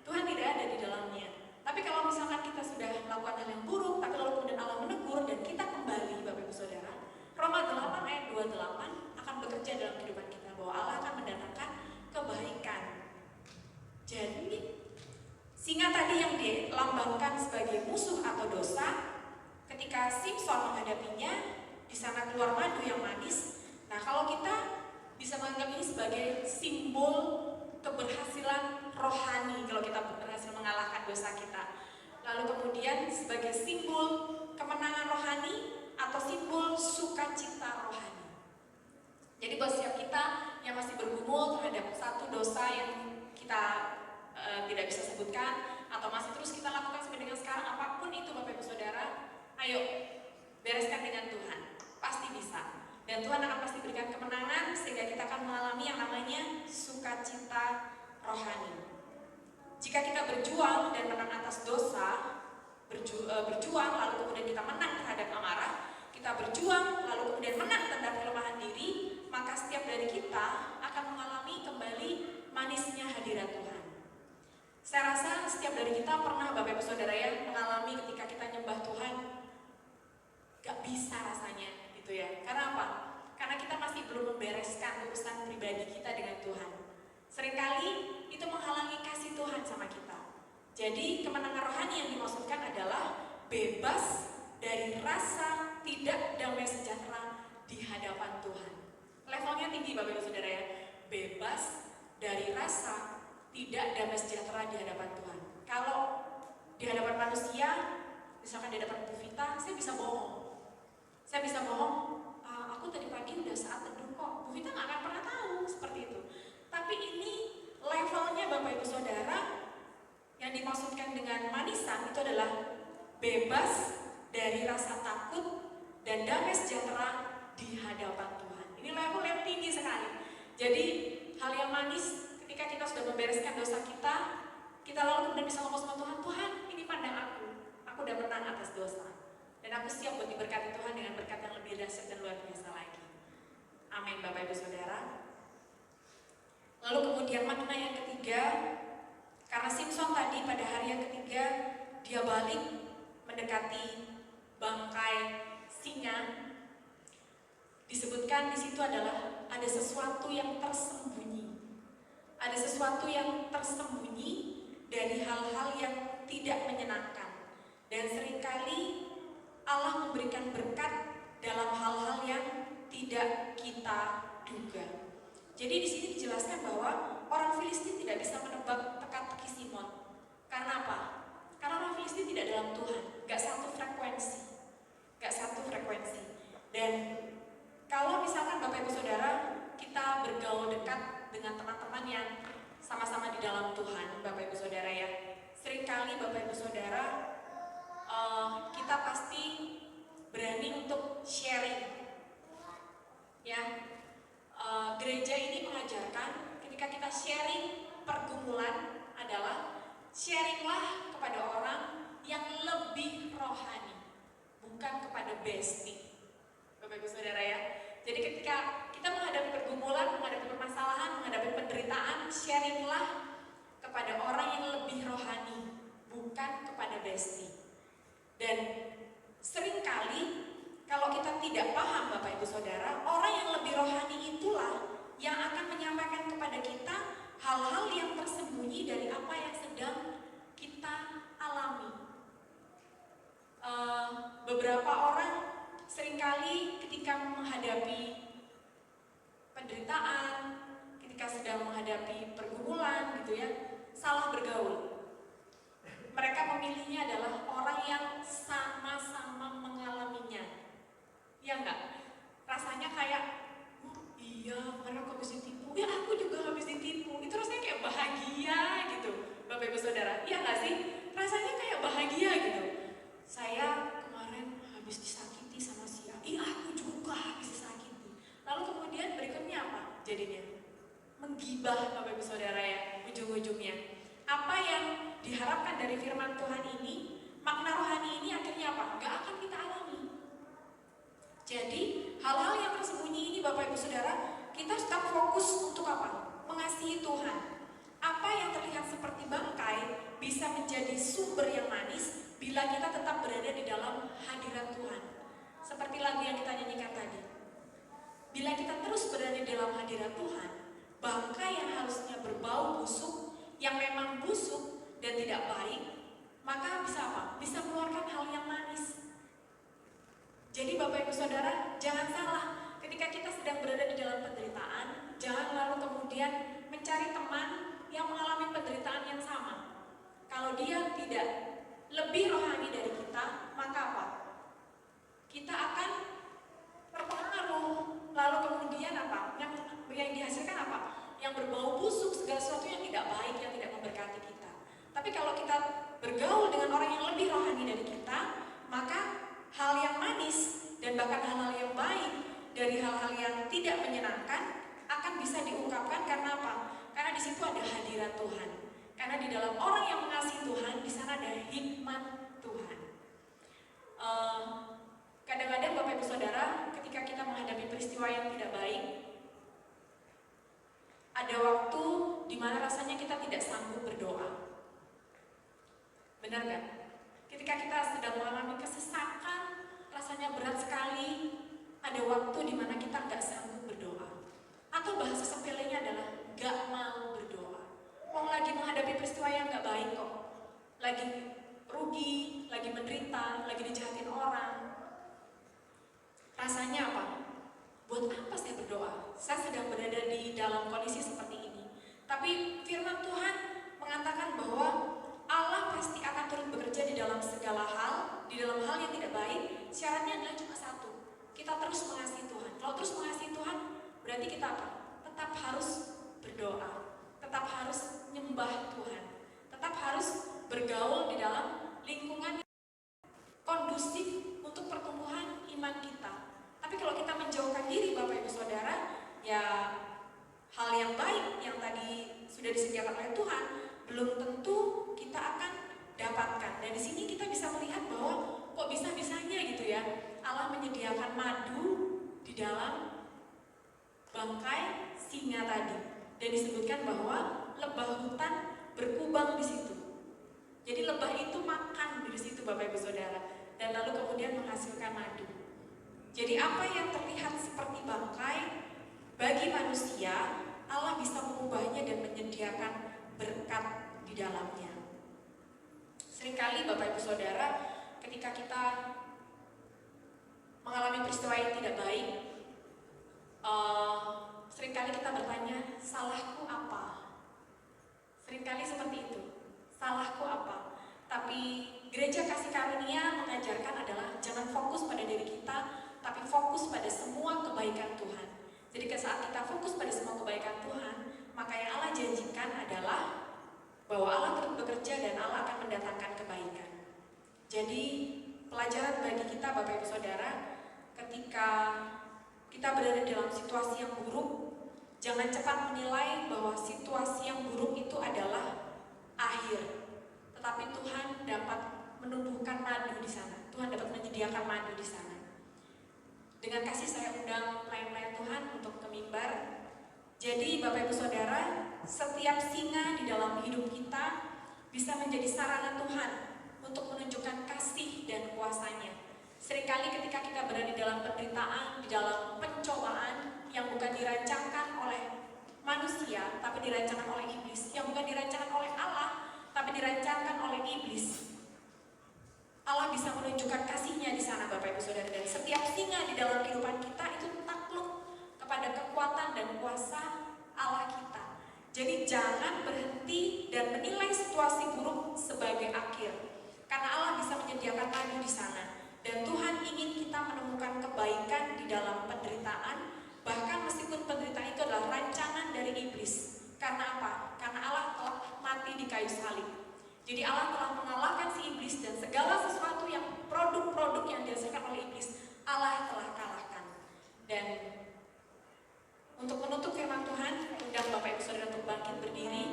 B: Tuhan tidak ada di dalamnya. Tapi kalau misalkan kita sudah melakukan hal yang buruk, tapi lalu kemudian Allah menegur dan kita kembali, Bapak Ibu Saudara, Roma 8 ayat 28 akan bekerja dalam kehidupan kita, bahwa Allah akan mendatangkan kebaikan. Jadi singa tadi yang dilambangkan sebagai musuh atau dosa, ketika Simson menghadapinya, di sana keluar madu yang manis. Nah, kalau kita bisa menganggap ini sebagai simbol keberhasilan rohani kalau kita berhasil mengalahkan dosa kita. Lalu kemudian sebagai simbol kemenangan rohani atau simbol sukacita rohani. Jadi buat setiap kita yang masih bergumul terhadap satu dosa yang kita tidak bisa sebutkan atau masih terus kita lakukan sampai dengan sekarang, apapun itu Bapak Ibu Saudara, ayo bereskan dengan Tuhan, pasti bisa. Dan Tuhan akan pasti berikan kemenangan sehingga kita akan mengalami yang namanya sukacita rohani. Jika kita berjuang dan menang atas dosa, berjuang lalu kemudian kita menang terhadap amarah, kita berjuang lalu kemudian menang terhadap kelemahan diri, maka setiap dari kita akan mengalami kembali manisnya hadirat Tuhan. Saya rasa setiap dari kita pernah Bapak Ibu Saudara ya mengalami ketika kita nyembah Tuhan gak bisa rasanya gitu ya. Karena apa? Karena kita masih belum membereskan urusan pribadi kita dengan Tuhan. Seringkali itu menghalangi kasih Tuhan sama kita. Jadi kemenangan rohani yang dimaksudkan adalah bebas dari rasa tidak damai sejahtera di hadapan Tuhan. Levelnya tinggi Bapak Ibu Saudara ya. Bebas dari rasa tidak damai sejahtera di hadapan Tuhan. Kalau di hadapan manusia, misalkan di hadapan Bu Vita, saya bisa bohong. Saya bisa bohong, aku tadi pagi udah saat teduh kok. Bu Vita nggak akan pernah tahu seperti itu. Tapi ini levelnya Bapak Ibu Saudara, yang dimaksudkan dengan manisan itu adalah bebas dari rasa takut dan damai sejahtera di hadapan Tuhan. Ini level yang tinggi sekali. Jadi hal yang manis ketika kita sudah membereskan dosa kita lalu kemudian bisa ngomong sama Tuhan, Tuhan ini pandang aku udah menang atas dosa. Dan aku siap buat diberkati Tuhan dengan berkat yang lebih dahsyat dan luar biasa lagi. Amin Bapak Ibu Saudara. Lalu kemudian makna yang ketiga, karena Simson tadi pada hari yang ketiga dia balik mendekati bangkai singa, disebutkan di situ adalah ada sesuatu yang tersembunyi. Ada sesuatu yang tersembunyi dari hal-hal yang tidak menyenangkan. Dan seringkali Allah memberikan berkat dalam hal-hal yang tidak kita duga. Jadi di sini dijelaskan bahwa orang Filistin tidak bisa menebak teka-teki Simon. Karena apa? Karena orang Filistin tidak dalam Tuhan, gak satu frekuensi. Dan kalau misalkan Bapak Ibu Saudara kita bergaul dekat dengan teman-teman yang sama-sama di dalam Tuhan, Bapak Ibu Saudara ya, seringkali Bapak Ibu Saudara kita pasti berani untuk sharing. Ya, gereja ini mengajarkan ketika kita sharing pergumulan adalah sharinglah kepada orang yang lebih rohani, bukan kepada bestie. Bapak Ibu Saudara ya. Jadi ketika kita menghadapi pergumulan, menghadapi permasalahan, menghadapi penderitaan, sharinglah kepada orang yang lebih rohani, bukan kepada bestie. Dan seringkali kalau kita tidak paham Bapak Ibu Saudara, orang yang lebih rohani itulah yang akan menyampaikan kepada kita hal-hal yang tersembunyi dari apa yang sedang kita alami. Beberapa orang seringkali ketika menghadapi penderitaan, ketika sedang menghadapi pergumulan gitu ya, salah bergaul. Mereka memilihnya adalah orang yang sama-sama mengalaminya. Ya enggak? Rasanya kayak, iya, karena aku habis ditipu. Ya aku juga habis ditipu. Itu rasanya kayak bahagia gitu, Bapak Ibu Saudara. Iya enggak sih? Rasanya kayak bahagia gitu. Saya kemarin habis disakiti sama si A. Iya aku juga habis disakiti. Lalu kemudian berikutnya apa jadinya? Menggibah Bapak Ibu Saudara ya, ujung-ujungnya. Apa yang diharapkan dari firman Tuhan ini, makna rohani ini akhirnya apa? Gak akan kita alami. Jadi hal-hal yang tersembunyi ini Bapak Ibu Saudara, kita tetap fokus untuk apa? Mengasihi Tuhan. Apa yang terlihat seperti bangkai bisa menjadi sumber yang manis bila kita tetap berada di dalam hadirat Tuhan. Seperti lagu yang kita nyanyikan tadi. Bila kita terus berada di dalam hadirat Tuhan, bangkai yang harusnya berbau busuk, yang memang busuk dan tidak baik, maka bisa apa? Bisa mengeluarkan hal yang manis. Jadi Bapak Ibu Saudara, jangan salah, ketika kita sedang berada di dalam penderitaan, jangan lalu kemudian mencari teman yang mengalami penderitaan yang sama. Kalau dia tidak lebih rohani dari kita, maka apa? Kita akan terpengaruh. Lalu kemudian apa? Yang dihasilkan apa? Yang berbau busuk, segala sesuatu yang tidak baik, yang tidak memberkati kita. Tapi kalau kita bergaul dengan orang yang lebih rohani dari kita, maka hal yang manis dan bahkan hal-hal yang baik dari hal-hal yang tidak menyenangkan akan bisa diungkapkan. Karena apa? Karena di situ ada hadirat Tuhan. Karena di dalam orang yang mengasihi Tuhan, di sana ada hikmat Tuhan. Kadang-kadang Bapak Ibu Saudara, ketika kita menghadapi peristiwa yang tidak baik, ada waktu di mana rasanya kita tidak sanggup berdoa. Benar gak? Ketika kita sedang mengalami kesesakan, rasanya berat sekali, ada waktu di mana kita gak sanggup berdoa. Atau bahasa sepelenya adalah gak mau berdoa. Mau lagi menghadapi peristiwa yang gak baik kok. Lagi rugi, lagi menderita, lagi dijahatin orang. Rasanya apa? Buat apa saya berdoa? Saya sedang berada di dalam kondisi seperti ini. Tapi firman Tuhan mengatakan bahwa Allah pasti akan turut bekerja di dalam segala hal, di dalam hal yang tidak baik. Syaratnya adalah cuma satu, kita terus mengasihi Tuhan. Kalau terus mengasihi Tuhan, berarti kita apa? Tetap harus berdoa, tetap harus nyembah Tuhan, tetap harus bergaul di dalam lingkungan kondusif untuk pertumbuhan iman kita. Tapi kalau kita menjauhkan diri Bapak Ibu Saudara, ya sudah disediakan oleh Tuhan, belum tentu kita akan dapatkan. Dan di sini kita bisa melihat bahwa kok bisa-bisanya gitu ya, Allah menyediakan madu di dalam bangkai singa tadi. Dan disebutkan bahwa lebah hutan berkubang di situ. Jadi lebah itu makan di situ Bapak Ibu Saudara, dan lalu kemudian menghasilkan madu. Jadi apa yang terlihat seperti bangkai bagi manusia, Allah bisa mengubahnya dan menyediakan berkat di dalamnya. Seringkali Bapak Ibu Saudara, ketika kita mengalami peristiwa yang tidak baik, seringkali kita bertanya, salahku apa? Seringkali seperti itu, salahku apa? Tapi Gereja Kasih Karunia mengajarkan adalah jangan fokus pada diri kita, tapi fokus pada semua kebaikan Tuhan. Jadi saat kita fokus pada semua kebaikan Tuhan, maka yang Allah janjikan adalah bahwa Allah terus bekerja dan Allah akan mendatangkan kebaikan. Jadi pelajaran bagi kita Bapak Ibu Saudara, ketika kita berada dalam situasi yang buruk, jangan cepat menilai bahwa situasi yang buruk itu adalah akhir. Tetapi Tuhan dapat menumbuhkan madu di sana. Tuhan dapat menyediakan madu di sana. Dengan kasih saya undang pelayan-pelayan Tuhan untuk ke mimbar. Jadi Bapak Ibu Saudara, setiap singa di dalam hidup kita bisa menjadi sarana Tuhan untuk menunjukkan kasih dan kuasa-Nya. Seringkali ketika kita berada di dalam penderitaan, di dalam pencobaan yang bukan dirancangkan oleh manusia, tapi dirancangkan oleh iblis, yang bukan dirancangkan oleh Allah, tapi dirancangkan oleh iblis. Allah bisa menunjukkan kasih-Nya di sana Bapak Ibu Saudara, dan setiap singa di dalam kehidupan kita itu takluk kepada kekuatan dan kuasa Allah kita. Jadi jangan berhenti dan menilai situasi buruk sebagai akhir, karena Allah bisa menyediakan madu di sana. Dan Tuhan ingin kita menemukan kebaikan di dalam penderitaan, bahkan meskipun penderitaan itu adalah rancangan dari iblis. Karena apa? Karena Allah telah mati di kayu salib. Jadi Allah telah mengalahkan si iblis, dan segala sesuatu yang produk-produk yang dihasilkan oleh iblis, Allah telah kalahkan. Dan untuk menutup firman Tuhan, undang Bapak Ibu Saudara untuk bangkit berdiri.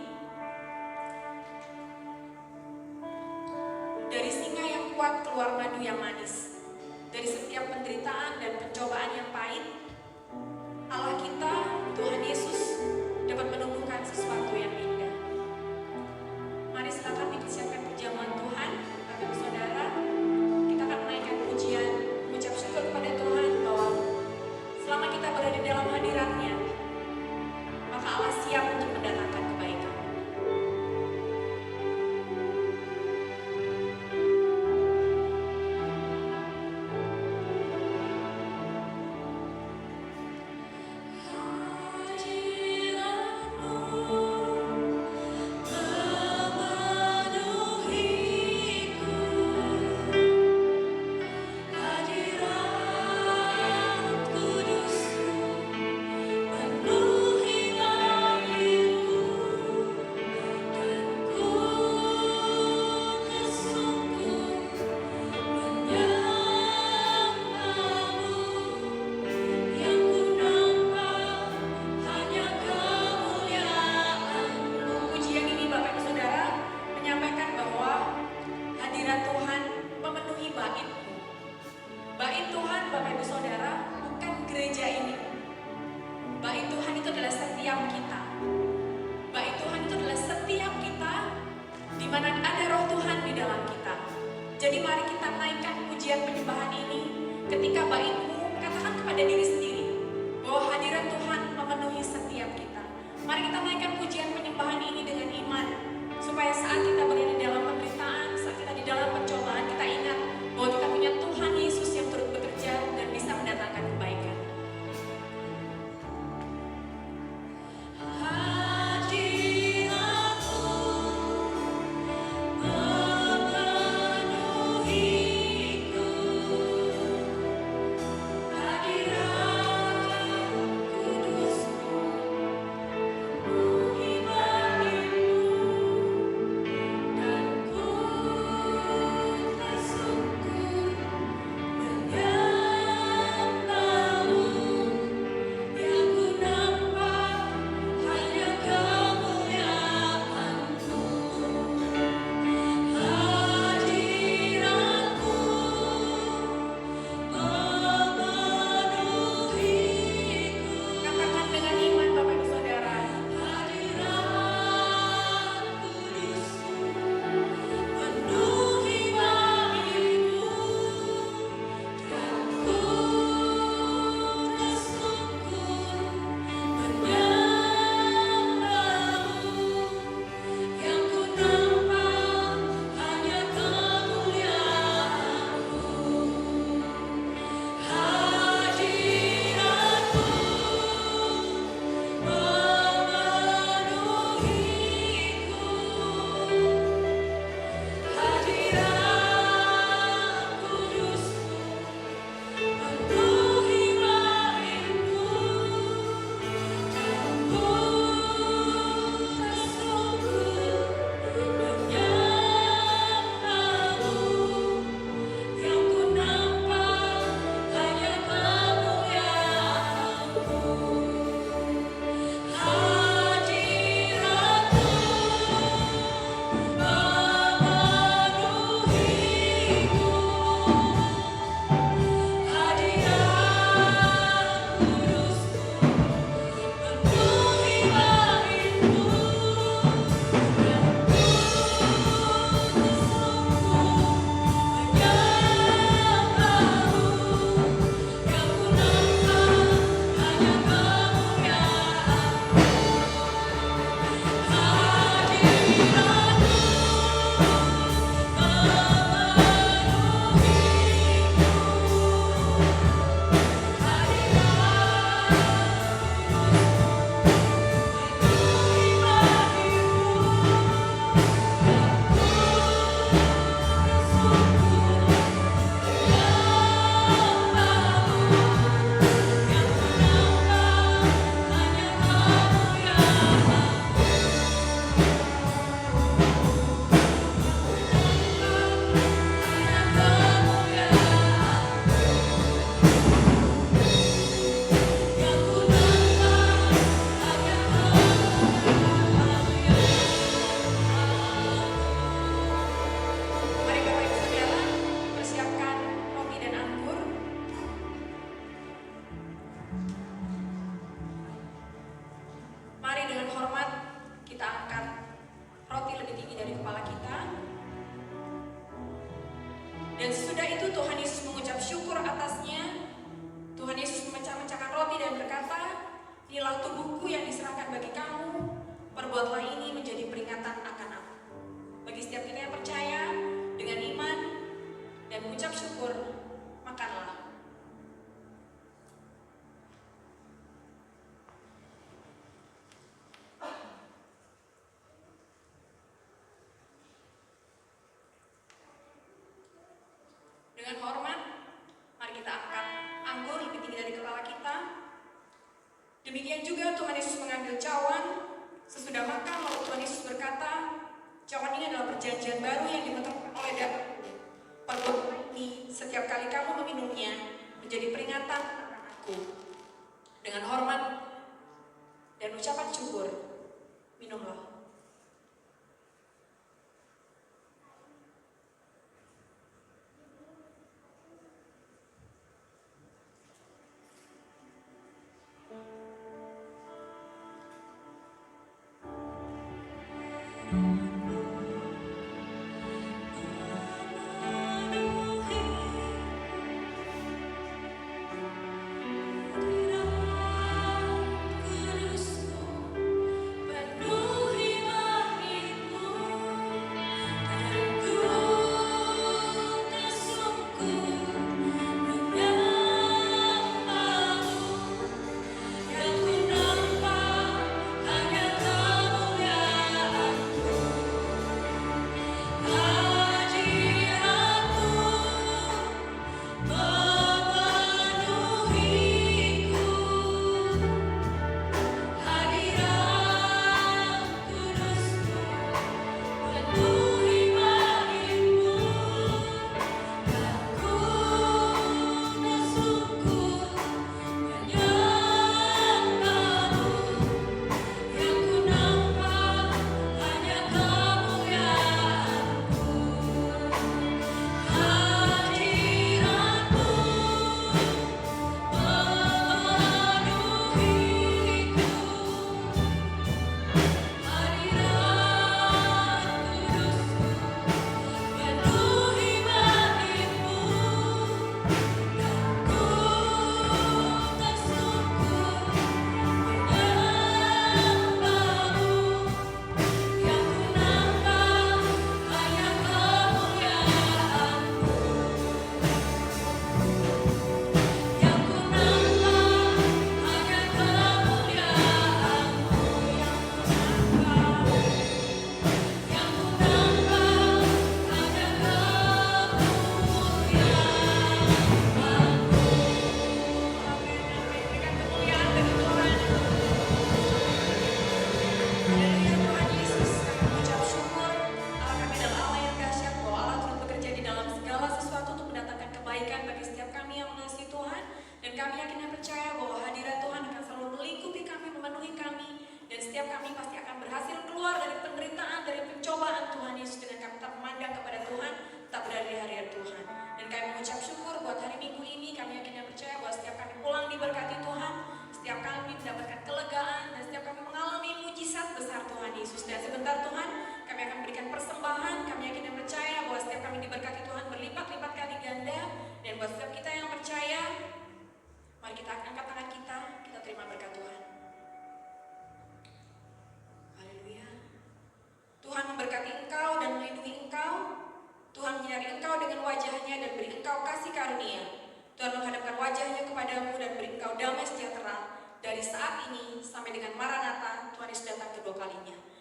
B: Dari singa yang kuat keluar madu yang manis. Dari setiap penderitaan dan pencobaan yang pahit, Allah kita, Tuhan Yesus, dapat menumbuhkan sesuatu yang indah. Mari silakan dipersiapkan perjamuan Tuhan, Bapak Ibu Saudara. Kita akan menaikkan pujian, mengucap syukur kepada Tuhan bahwa selama kita berada di dalam hadirat-Nya, maka Allah siap untuk mendatangkan kebaikan.
C: Hadirat
B: roti lebih tinggi dari kepala kita. Dan sesudah itu Tuhan Yesus mengucap syukur atasnya. Tuhan Yesus memecah-mecahkan roti dan berkata, inilah tubuhku yang diserahkan bagi kamu, perbuatlah ini menjadi peringatan akan aku. Bagi setiap kita yang percaya, dengan iman dan mengucap syukur, makanlah. Dengan hormat, mari kita angkat anggur lebih tinggi dari kepala kita. Demikian juga Tuhan Yesus mengambil cawan. Sesudah makan, lalu Tuhan Yesus berkata, cawan ini adalah perjanjian baru yang ditetapkan oleh darahku. Perbuatlah ini setiap kali kamu meminumnya menjadi peringatan akan aku. Dengan hormat dan ucapan syukur, minumlah.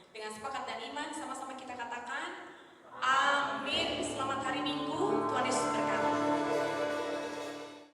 B: Dengan sepakat dan iman, sama-sama kita katakan, amin. Selamat hari Minggu, Tuhan Yesus berkati.